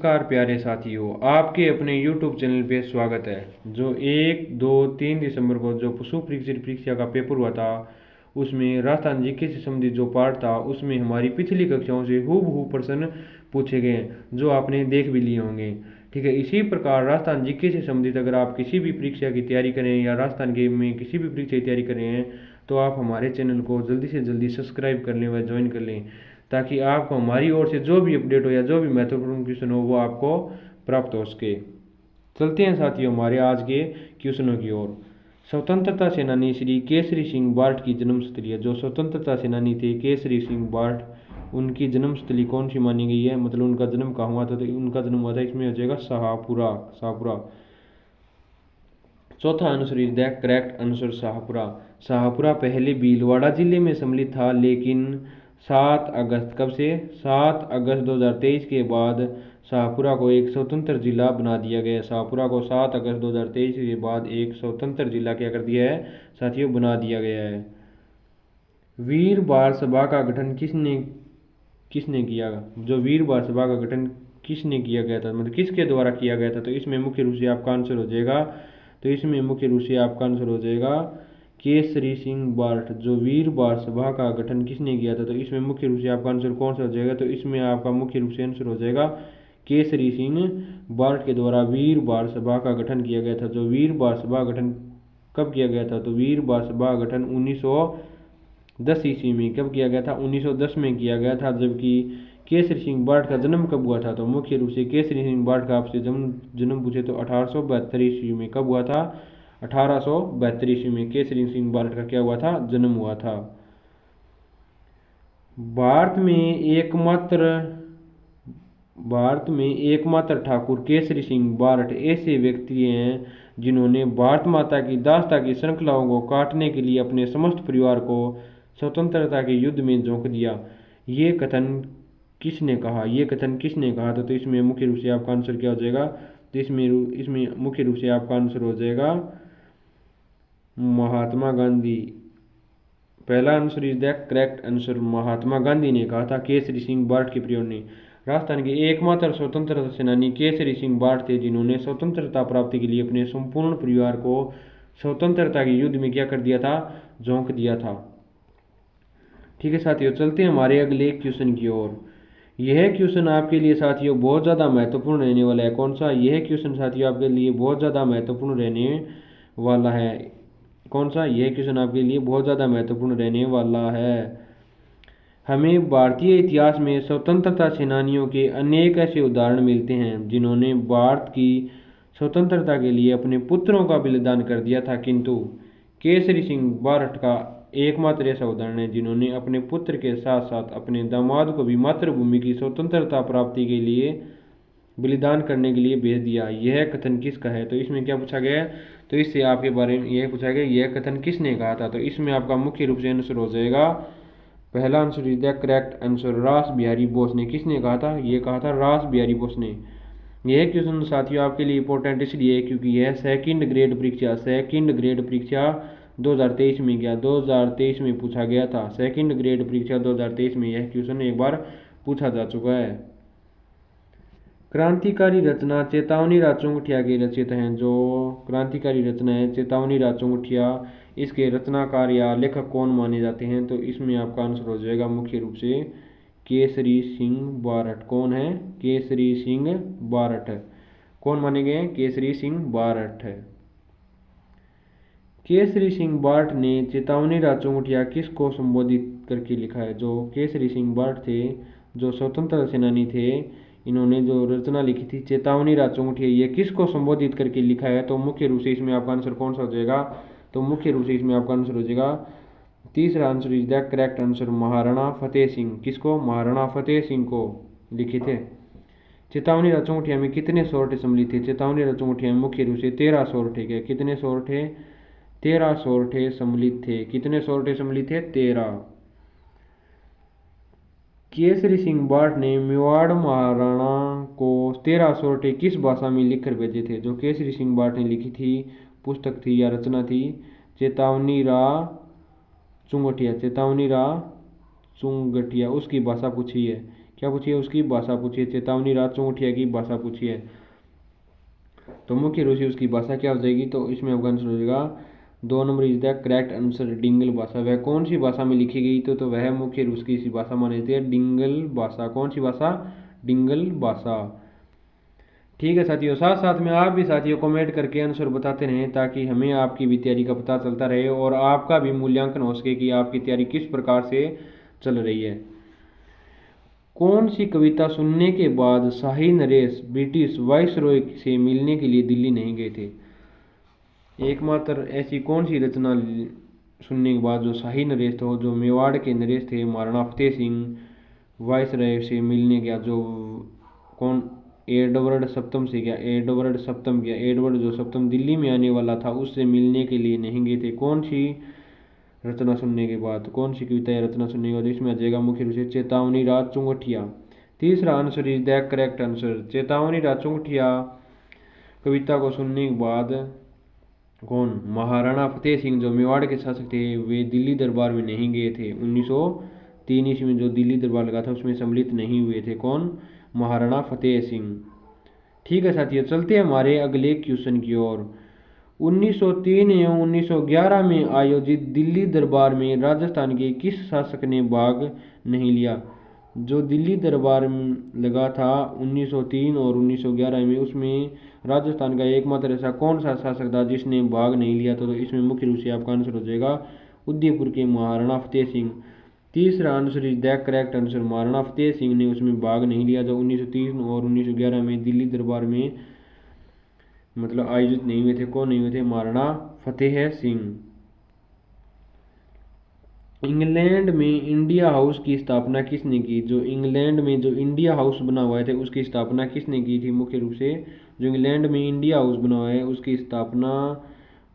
नमस्कार प्यारे साथियों, आपके अपने YouTube चैनल पे स्वागत है। जो 1, 2, 3 दिसंबर को जो पशु परीक्षा का पेपर हुआ था, उसमें राजस्थान जीके से संबंधित जो पार्ट था उसमें हमारी पिछली कक्षाओं से हूबहू प्रश्न पूछे गए हैं, जो आपने देख भी लिए होंगे। ठीक है, इसी प्रकार राजस्थान जीके से संबंधित अगर आप किसी भी परीक्षा की तैयारी करें या राजस्थान के में किसी भी परीक्षा की तैयारी कर रहे हैं, तो आप हमारे चैनल को जल्दी से जल्दी सब्सक्राइब कर लें व ज्वाइन कर लें, ताकि आपको हमारी ओर से जो भी अपडेट हो या जो भी महत्वपूर्ण क्वेश्चन हो वो आपको प्राप्त हो सके। चलते हैं साथियों हमारे आज के क्वेश्चनों की ओर। स्वतंत्रता सेनानी श्री केसरी सिंह बार्ट की जन्मस्थली है। जो स्वतंत्रता सेनानी थे केसरी सिंह बार्ट, उनकी जन्मस्थली कौन सी मानी गई है, मतलब उनका जन्म कहाँ हुआ था? तो उनका जन्म हुआ था, इसमें हो जाएगा शाहपुरा। शाहपुरा। चौथा answer is the correct answer Shahpura. Shahpura पहले भीलवाड़ा जिले में सम्मिलित था, लेकिन 7 अगस्त कब से 7 अगस्त 2023 के बाद शाहपुरा को एक स्वतंत्र जिला बना दिया गया। शाहपुरा को 7 अगस्त 2023 के बाद एक स्वतंत्र जिला क्या कर दिया है साथियों, बना दिया गया है। वीर बाल सभा का गठन किसने किसने किया? जो वीर बाल सभा का गठन किसने किया गया था, मतलब किसके द्वारा किया गया था? तो इसमें मुख्य रूप से आपका आंसर हो जाएगा, तो इसमें मुख्य रूप से आपका आंसर हो जाएगा केसरी सिंह बार्ट। जो वीर बाल सभा का गठन किसने किया था? तो इसमें मुख्य रूप से आपका आंसर कौन सा हो जाएगा? तो इसमें आपका मुख्य रूप से आंसर हो जाएगा केसरी सिंह बार्ट के द्वारा वीर बाल सभा का गठन किया गया था। जो वीर बाल सभा गठन कब किया गया था? तो वीर बाल सभा गठन 1910 ईस्वी में कब किया गया था? 1910 में किया गया था। जबकि केसरी सिंह बार्ट का जन्म कब हुआ था? तो मुख्य रूप से केसरी सिंह बार्ट का आपसे जन्म पूछे तो 1872 ईस्वी में कब हुआ था? 1872 ईस्वी में केसरी सिंह बार्ट का क्या हुआ था? जन्म हुआ था। भारत में एकमात्र ठाकुर केसरी सिंह बार्ट ऐसे व्यक्ति हैं जिन्होंने भारत माता की दासता की श्रृंखलाओं को काटने के लिए अपने समस्त परिवार को स्वतंत्रता के युद्ध में झोंक दिया। ये कथन किसने कहा? ये कथन किसने कहा था? तो इसमें मुख्य रूप से आपका आंसर क्या हो जाएगा? तो इसमें मुख्य रूप से आपका आंसर हो जाएगा महात्मा गांधी। पहला answer is the correct answer. Mahatma Gandhi ने कहा था केसरी सिंह बार्ट के परिवार ने। राजस्थान के एकमात्र स्वतंत्रता सेनानी केसरी सिंह बार्ट थे, जिन्होंने स्वतंत्रता प्राप्ति के लिए अपने संपूर्ण परिवार को स्वतंत्रता के युद्ध में क्या कर दिया था? झोंक दिया था। ठीक है साथियों, चलते हैं हमारे अगले क्वेश्चन की ओर। यह क्वेश्चन आपके लिए साथियों बहुत ज़्यादा महत्वपूर्ण रहने वाला है। कौन सा? यह क्वेश्चन साथियों आपके लिए बहुत ज़्यादा महत्वपूर्ण रहने वाला है। कौन सा? यह क्वेश्चन आपके लिए बहुत ज़्यादा महत्वपूर्ण रहने वाला है। हमें भारतीय इतिहास में स्वतंत्रता सेनानियों के अनेक ऐसे उदाहरण मिलते हैं जिन्होंने भारत की स्वतंत्रता के लिए अपने पुत्रों का बलिदान कर दिया था, किंतु केसरी सिंह बार्ट का एकमात्र ऐसा उदाहरण है जिन्होंने अपने पुत्र के साथ साथ अपने दामाद को भी मातृभूमि की स्वतंत्रता प्राप्ति के लिए बलिदान करने के लिए भेज दिया। यह कथन किसका है? तो इसमें क्या पूछा गया है? तो इससे आपके बारे में यह पूछा गया यह कथन किसने कहा था? तो इसमें आपका मुख्य रूप से आंसर हो जाएगा, पहला answer is the correct answer, रास बिहारी बोस ने। किसने कहा था? ये कहा था रास बिहारी बोस ने। यह क्वेश्चन साथियों आपके लिए इंपॉर्टेंट इसलिए क्योंकि यह सेकंड ग्रेड परीक्षा 2023 में गया 2023 में पूछा गया था। सेकंड ग्रेड परीक्षा 2023 में यह क्वेश्चन एक बार पूछा जा चुका है। क्रांतिकारी रचना चेतावनी राज चौंगटिया के रचित हैं। जो क्रांतिकारी रचना है चेतावनी राज चौंगटिया, इसके रचनाकार या लेखक कौन माने जाते हैं? तो इसमें आपका आंसर हो जाएगा मुख्य रूप से केसरी सिंह बार्ट। कौन है? केसरी सिंह बार्ट। कौन माने गए हैं? केसरी सिंह बार्ट है। केसरी सिंह बार्ट ने चेतावनी राज चौंगटिया किसको संबोधित करके लिखा है? जो केसरी सिंह बार्ट थे, जो स्वतंत्रता सेनानी थे, इन्होंने जो रचना लिखी थी चेतावनी राज चौंगटिया, ये किसको संबोधित करके लिखा है? तो मुख्य रूप से इसमें आपका आंसर कौन सा हो जाएगा? तो मुख्य रूप से इसमें आपका आंसर हो जाएगा, तीसरा answer is the correct answer, Maharana Fateh Singh. किसको? महाराणा फतेह सिंह को लिखे थे। चेतावनी राज चौंगटिया में कितने सोरठे सम्मिलित थे? चेतावनी राज चौंगटिया में मुख्य रूप से 13 सोरठे के। कितने सोरठे? 13 सोरठे सम्मिलित थे। कितने सोरठे सम्मिलित थे? 13। केसरी सिंह बार्ट ने मेवाड़ महाराणा को 13 सोरठे किस भाषा में लिखकर भेजे थे? जो केसरी सिंह बार्ट ने लिखी थी पुस्तक थी या रचना थी चेतावनी राज चौंगटिया, उसकी भाषा पूछी है क्या पूछी है, उसकी भाषा पूछी है। चेतावनी राज चौंगटिया की भाषा पूछी है, तो मुख्य रूप से उसकी भाषा क्या हो जाएगी, तो इसमें आपका आंसर हो जाएगा 2 number is the correct answer, Dingal भाषा। वह कौन सी भाषा में लिखी गई, तो वह मुख्य रूप की इसी भाषा मानी जाती है, डिंगल भाषा। कौन सी भाषा, डिंगल भाषा। ठीक है साथियों, साथ साथ में आप भी साथियों कमेंट करके आंसर बताते रहें, ताकि हमें आपकी भी तैयारी का पता चलता रहे और आपका भी मूल्यांकन हो सके कि आपकी तैयारी किस प्रकार से चल रही है। कौन सी कविता सुनने के बाद शाही नरेश ब्रिटिश वाइसरॉय से मिलने के लिए दिल्ली नहीं गए थे। एकमात्र ऐसी कौन सी रचना सुनने के बाद जो शाही नरेश थे, जो मेवाड़ के नरेश थे महाराणा फतेह सिंह वाइसरॉय से मिलने गया, जो कौन, एडवर्ड सप्तम से गया, एडवर्ड सप्तम गया, एडवर्ड जो सप्तम दिल्ली में आने वाला था उससे मिलने के लिए नहीं गए थे। कौन सी रचना सुनने के बाद, कौन सी कविता या रचना सुनने के बाद, इसमें आ जाएगा मुख्य रूप से चेतावनी राज चौंगटिया। तीसरा answer is the correct answer, चेतावनी राज चौंगटिया कविता को सुनने के बाद कौन, महाराणा फतेह सिंह जो मेवाड़ के शासक थे, वे दिल्ली दरबार में नहीं गए थे। 1903 ईस्वी में जो दिल्ली दरबार लगा था उसमें सम्मिलित नहीं हुए थे। कौन, महाराणा फतेह सिंह। ठीक है साथियों, चलते हैं हमारे अगले क्वेश्चन की ओर। 1903 एवं 1911 में आयोजित दिल्ली दरबार में राजस्थान के किस शासक ने भाग नहीं लिया। जो दिल्ली दरबार लगा था 1903 और 1911 में, उसमें राजस्थान का एकमात्र ऐसा कौन सा शासक था जिसने भाग नहीं लिया था, तो इसमें मुख्य रूप से आपका आंसर हो जाएगा उदयपुर के महाराणा फतेह सिंह। तीसरा answer is the correct answer, Maharana Fateh Singh ने उसमें भाग नहीं लिया, जो 1903 और 1911 में दिल्ली दरबार में मतलब आयोजित नहीं हुए थे। कौन नहीं हुए थे, महाराणा फतेह सिंह। इंग्लैंड में इंडिया हाउस की स्थापना किसने की। जो इंग्लैंड में जो इंडिया हाउस बना हुआ है उसकी स्थापना किसने की थी, मुख्य रूप से जो इंग्लैंड में इंडिया हाउस बना हुआ है उसकी स्थापना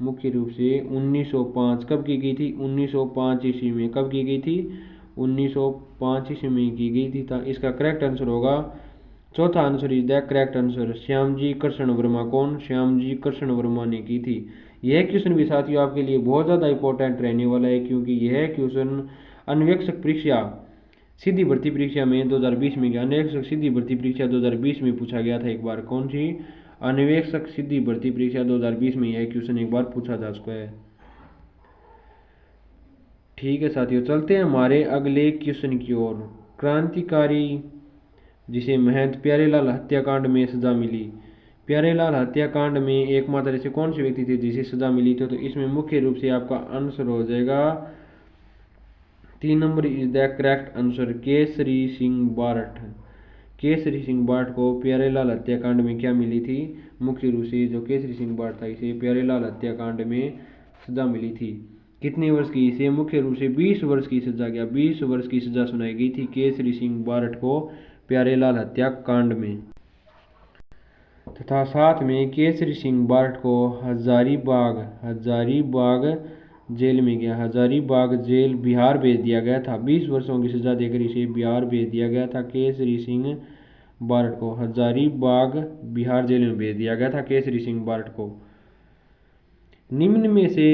मुख्य रूप से 1905 कब की गई थी, 1905 ईस्वी में। कब की गई थी, 1905 ईस्वी में की गई थी। था इसका करेक्ट आंसर होगा, चौथा answer is the correct answer, Shyamji Krishna Verma. कौन, श्यामजी कृष्ण वर्मा ने की थी। यह क्वेश्चन भी साथियों आपके लिए बहुत ज़्यादा इंपॉर्टेंट रहने वाला है, क्योंकि यह क्वेश्चन अन्वेक्षक परीक्षा सीधी भर्ती परीक्षा में 2020 में गया। अन्वेक्षक सीधी भर्ती परीक्षा 2020 में पूछा गया था एक बार। कौन सी, अन्वेक्षक सीधी भर्ती परीक्षा 2020 में यह क्वेश्चन एक बार पूछा जा चुका है। ठीक है साथियों, चलते हैं हमारे अगले क्वेश्चन की ओर। क्रांतिकारी जिसे महंत प्यारेलाल हत्याकांड में सजा मिली, प्यारेलाल हत्याकांड में एकमात्र ऐसे कौन से व्यक्ति थे जिसे सजा मिली थी, तो इसमें मुख्य रूप से आपका आंसर हो जाएगा 3 number is the correct answer, Kesari Singh Barath. Kesari Singh Barath को प्यारेलाल हत्याकांड में क्या मिली थी, मुख्य रूप से जो केसरी सिंह बारठ था इसे प्यारेलाल हत्याकांड में सजा मिली थी। कितने वर्ष की, इसे मुख्य रूप से 20 वर्ष की सजा गया, 20 वर्ष की सजा सुनाई गई थी केसरी सिंह बारठ को प्यारेलाल हत्याकांड में। तथा साथ में केसरी सिंह बारठ को हजारीबाग जेल में गया, हजारीबाग जेल बिहार भेज दिया गया था। 20 वर्षों की सजा देकर इसे बिहार भेज दिया गया था केसरी सिंह बारठ को, हजारीबाग बिहार जेल में भेज दिया गया था केसरी सिंह बारठ को। निम्न में से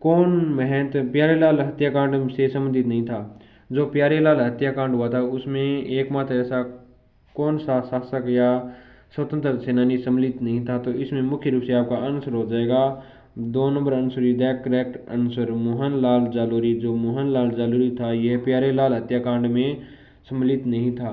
कौन महंत प्यारेलाल हत्याकांड से संबंधित नहीं था। जो प्यारेलाल हत्याकांड हुआ था उसमें एकमात्र ऐसा कौन सा शासक या स्वतंत्र सेनानी सम्मिलित नहीं था, तो इसमें मुख्य रूप से आपका आंसर हो जाएगा 2 number answer is the correct answer, Mohanlal Jalori. जो मोहनलाल जालोरी था यह प्यारेलाल हत्याकांड में सम्मिलित नहीं था।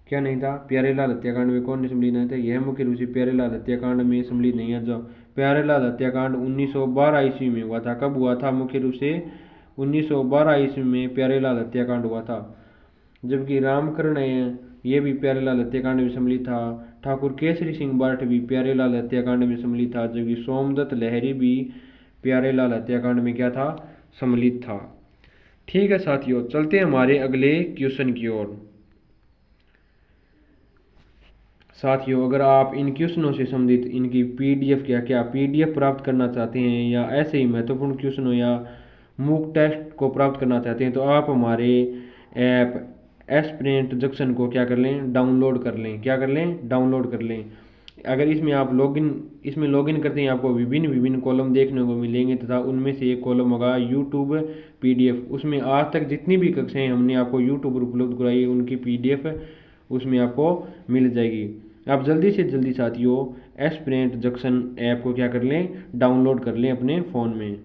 क्या नहीं था, प्यारेलाल हत्याकांड में कौन सम्मिलित नहीं था, यह मुख्य रूप से प्यारेलाल हत्याकांड में सम्मिलित नहीं है। जो प्यारेलाल हत्याकांड 1912 ईस्वी में हुआ था। कब हुआ था, मुख्य रूप से 1912 ईस्वी में प्यारेलाल हत्याकांड हुआ था। जबकि रामकरण ये भी प्यारेलाल हत्याकांड में सम्मिलित था। ठाकुर केसरी सिंह बारठ भी प्यारेलाल हत्याकांड में सम्मिलित था। जबकि सोमदत्त लहरी भी प्यारेलाल हत्याकांड में क्या था, सम्मिलित था। ठीक है साथियों, चलते हैं हमारे अगले क्वेश्चन की ओर। साथियों, अगर आप इन क्वेश्चनों से संबंधित इनकी पीडीएफ क्या पीडीएफ प्राप्त करना चाहते हैं, या ऐसे ही महत्वपूर्ण क्वेश्चनों या मूक टेस्ट को प्राप्त करना चाहते हैं, तो आप हमारे ऐप एस्पिरेंट जंक्शन को क्या कर लें, डाउनलोड कर लें। क्या कर लें, डाउनलोड कर लें। अगर इसमें आप इसमें लॉगिन करते हैं आपको विभिन्न कॉलम देखने को मिलेंगे, तथा उनमें से एक कॉलम होगा यूट्यूब पीडीएफ। उसमें आज तक जितनी भी कक्षाएं हमने आपको यूट्यूब पर उपलब्ध कराई है उनकी पीडीएफ उसमें आपको मिल जाएगी। आप जल्दी से जल्दी साथियों एस्पिरेंट जंक्शन ऐप को क्या कर लें, डाउनलोड कर लें अपने फ़ोन में।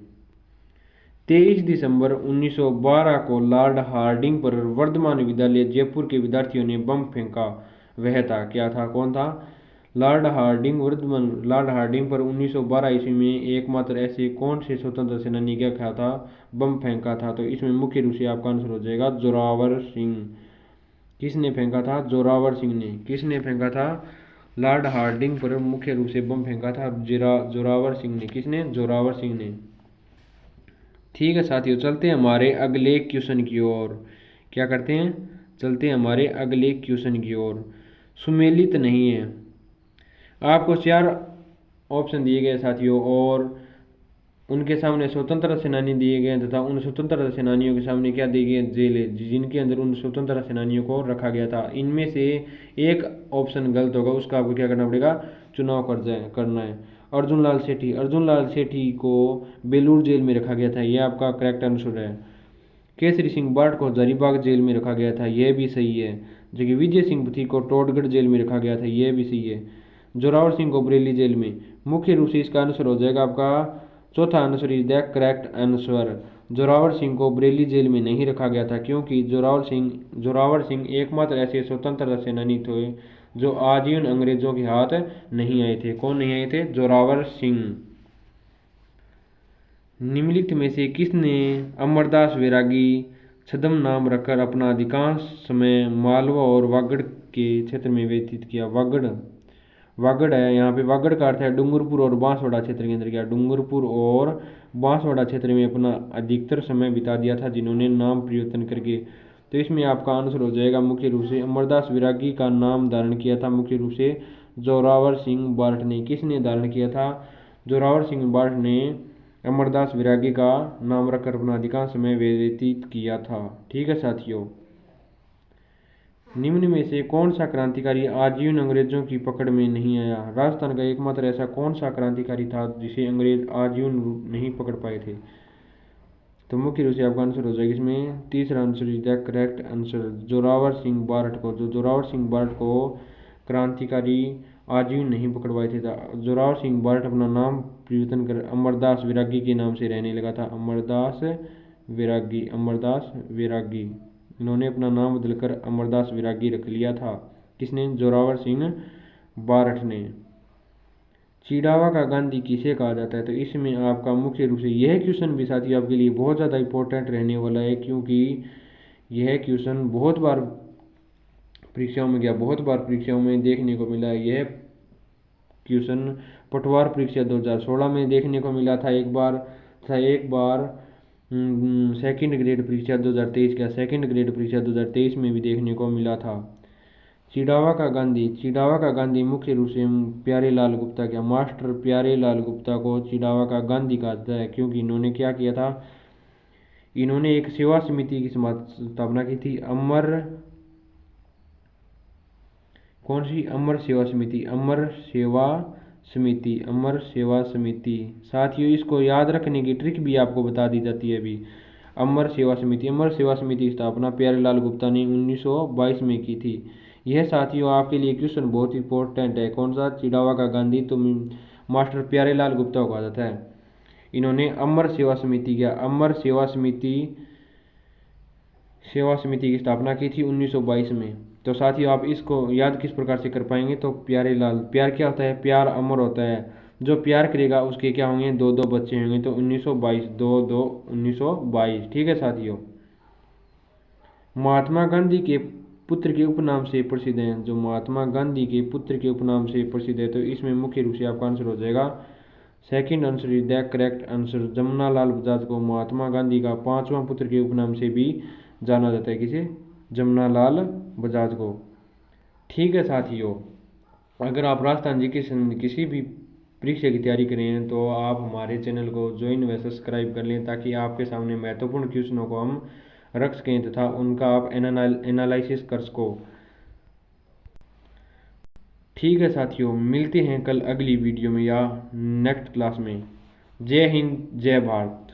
23 दिसंबर 1912 को लॉर्ड हार्डिंग पर वर्धमान विद्यालय जयपुर के विद्यार्थियों ने बम फेंका। वह था, क्या था, कौन था? लॉर्ड हार्डिंग पर 1912 ईस्वी में एकमात्र ऐसे कौन से स्वतंत्र सेनानी क्या था, बम फेंका था? तो इसमें मुख्य रूप से आपका आंसर हो जाएगा जोरावर सिंह। किसने फेंका था? जोरावर सिंह ने। किसने फेंका था? लॉर्ड हार्डिंग पर मुख्य रूप से बम फेंका था जोरावर सिंह ने। किसने? जोरावर सिंह ने। ठीक है साथियों, चलते हैं हमारे अगले क्वेश्चन की ओर। क्या करते हैं? चलते हैं हमारे अगले क्वेश्चन की ओर। सुमेलित नहीं है। आपको 4 ऑप्शन दिए गए साथियों और उनके सामने स्वतंत्रता सेनानी दिए गए तथा उन स्वतंत्रता सेनानियों के सामने क्या दिए गए? जेलें, जिनके अंदर उन स्वतंत्रता सेनानियों को रखा गया था। इनमें से एक ऑप्शन गलत होगा, उसका आपको क्या करना पड़ेगा? चुनाव करना है। अर्जुन लाल सेठी को बेलूर जेल में रखा गया था, यह आपका करेक्ट आंसर है। केसरी सिंह बार्ट को हजारीबाग जेल में रखा गया था, यह भी सही है। जबकि विजय सिंह पथी को टोडगढ़ जेल में रखा गया था, यह भी सही है। जोरावर सिंह को बरेली जेल में। मुख्य रूप से इसका आंसर हो जाएगा आपका चौथा answer is the correct answer. Zorawar Singh को बरेली जेल में नहीं रखा गया था क्योंकि जोरावर सिंह एकमात्र ऐसे स्वतंत्रता सेनानी थे जो आजीवन अंग्रेजों के हाथ नहीं आए थे। कौन नहीं आए थे? जोरावर सिंह। निम्नलिखित में से किसने अमरदास वैरागी छद्म नाम रखकर अपना अधिकांश समय मालवा और वागड़ के क्षेत्र में व्यतीत किया? वागड़ है, यहाँ पे वागड़ का अर्थ है डूंगरपुर और बांसवाड़ा क्षेत्र के अंदर। क्या? डूंगरपुर और बांसवाड़ा क्षेत्र में अपना अधिकतर समय बिता दिया था जिन्होंने नाम परिवर्तन करके। तो इसमें आपका आंसर हो जाएगा मुख्य रूप से अमरदास वैरागी का नाम धारण किया था मुख्य रूप से जोरावर सिंह बार्ट ने। किसने धारण किया था? जोरावर सिंह बार्ट ने अमरदास वैरागी का नाम रखकर अपना अधिकांश समय व्यतीत किया था। ठीक है साथियों, निम्न में से कौन सा क्रांतिकारी आजीवन अंग्रेजों की पकड़ में नहीं आया? राजस्थान का एकमात्र ऐसा कौन सा क्रांतिकारी था जिसे अंग्रेज आजीवन नहीं पकड़ पाए थे? तो मुख्य रूप से आपका आंसर हो जाएगा इसमें तीसरा answer is the correct answer, Zorawar Singh BART को। जो जोरावर सिंह बार्ट को क्रांतिकारी आजीवन नहीं पकड़ पाए थे। जोरावर सिंह बार्ट अपना नाम परिवर्तन कर अमरदास वैरागी के नाम से रहने लगा था। अमरदास वैरागी। इन्होंने अपना नाम बदलकर अमरदास वैरागी रख लिया था। किसने? जोरावर सिंह बार्ट ने। चिड़ावा का गांधी किसे कहा जाता है? तो इसमें आपका मुख्य रूप से यह क्वेश्चन भी साथी आपके लिए बहुत ज़्यादा इंपॉर्टेंट रहने वाला है क्योंकि यह क्वेश्चन बहुत बार परीक्षाओं में देखने को मिला है। यह क्वेश्चन पटवार परीक्षा 2016 में देखने को मिला था एक बार सेकंड ग्रेड परीक्षा 2023 का सेकंड ग्रेड परीक्षा 2023 में भी देखने को मिला था। चिड़ावा का गांधी मुख्य रूप से प्यारेलाल गुप्ता क्या? मास्टर प्यारेलाल गुप्ता को चिड़ावा का गांधी कहा जाता है क्योंकि इन्होंने क्या किया था? इन्होंने एक सेवा समिति की स्थापना की थी। कौन सी? अमर सेवा समिति। साथियों इसको याद रखने की ट्रिक भी आपको बता दी जाती है अभी। अमर सेवा समिति की स्थापना प्यारेलाल गुप्ता ने 1922 में की थी। यह साथियों आपके लिए क्वेश्चन बहुत इंपॉर्टेंट है। कौन सा? चिड़ावा का गांधी तो मास्टर प्यारेलाल गुप्ता को कहा जाता है। इन्होंने अमर सेवा समिति की स्थापना की थी 1922 में। तो साथियों आप इसको याद किस प्रकार से कर पाएंगे? तो प्यारेलाल, प्यार क्या होता है? प्यार अमर होता है। जो प्यार करेगा उसके क्या होंगे? 2 बच्चे होंगे। तो 1922। ठीक है साथियों, महात्मा गांधी के पुत्र के उपनाम से प्रसिद्ध हैं। जो महात्मा गांधी के पुत्र के उपनाम से प्रसिद्ध है तो इसमें मुख्य रूप से आपका आंसर हो जाएगा second answer is the correct answer. Jamunalal Bajaj को महात्मा गांधी का 5वां पुत्र के उपनाम से भी जाना जाता है। किसे? जमुनालाल बजाज को। ठीक है साथियों, अगर आप राजस्थान जी किसी भी परीक्षा की तैयारी कर रहे हैं तो आप हमारे चैनल को ज्वाइन व सब्सक्राइब कर लें ताकि आपके सामने महत्वपूर्ण क्वेश्चनों को हम रख सकें तथा उनका आप एनालिसिस कर सको। ठीक है साथियों, मिलते हैं कल अगली वीडियो में या नेक्स्ट क्लास में। जय हिंद, जय भारत।